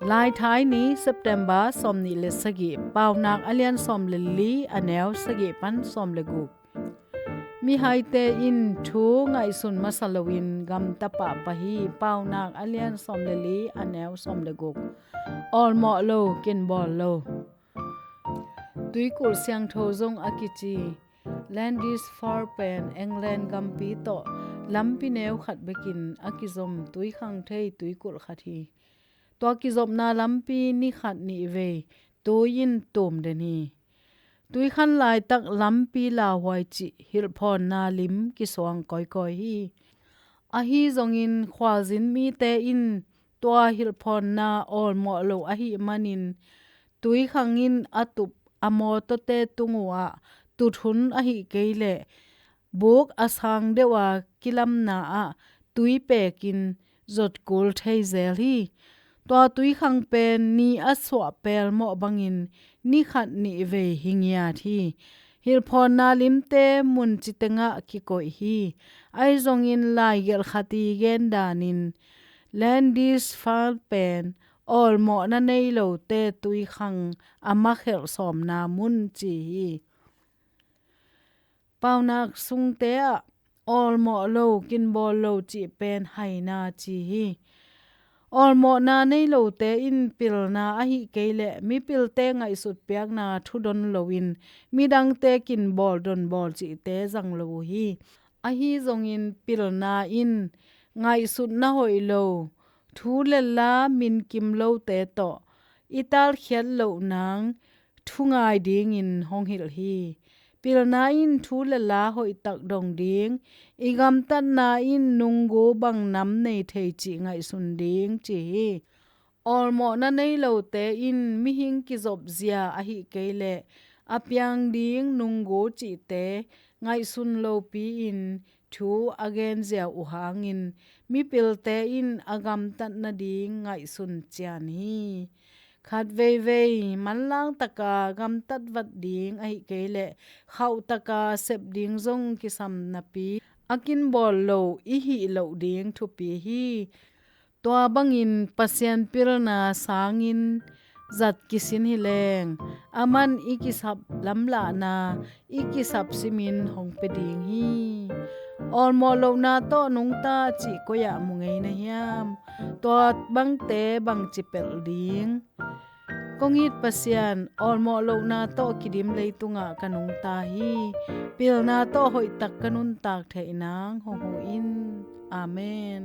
Laithaini September somni le sagi paunak alian som le li aneu sagi pan som le gu mi haite in thu ngai sun masalawin gam tapa pahi paunak alian som le li aneu som le gu Awlmawh lo kinbawl lo tuikul siang tho zong akichi landis far pen england gampi to lampi neu khat bekin akizom tui khang thei tuikul khathi to kizom na lampi ni khat ni ve tuin tum de ni tui khan lai tak lampi la hwai chi hilphon na lim ki song koi koi hi a hi zongin khwalzin mi te in tua hilphon na Awlmawh lo a hi manin tui khangin atup amo to te tungwa tuthun a hi keile buk asang dewa kilam na a tui pekin zot kul thei zel hi to tui khang pen ni aswa pel mo bangin ni khat ni ve hingya thi hilphon na limte mun chitenga ki koi hi ai zongin lai gel khati gen danin landis fal pen Awlmawh na nei lo te tui khang ama khel som na mun chi paunak sung te a Awlmawh lo kinbawl lo chi pen haina chi hi Awlmawh na nei lo te in pil na a hi keile mi pil te ngai sut piak na thu don loin mi dang te kinbawl don bol chi te jang lo hi a hi zong in pil na in ngai sut na hoi lo thu le la min kim lo te to ital khiat lo nang thu ngai ding in hong hil hi pil na in thu le la hoi tak dong ding igam tan na in nungu bang nam nei thei chi ngai sun ding chi Awlmawh na nei lo te in mi hing ki zop zia a hi keile apyang ding nungu chi te ngai sun lo pi in thu again zia u hangin mi pil te in agam tan na ding ngai sun chian hi khat vei vei manlang taka gam tat vat ding ai kele khau taka sep ding zong ki sam na pi akin bol lo i hi lo ding thu pi hi to bangin pasien pirna sangin zat kisin hi leng aman ikisap lamla na ikisap simin hong pe ding hi Awlmawh lo na to nung ta chi ko ya mu ngei na hiam to bang te bang chipel ding kongit pasian Awlmawh lo na to kidim leitunga kanung ta hi pil na to hoi tak kanun tak thei nang ho ho in amen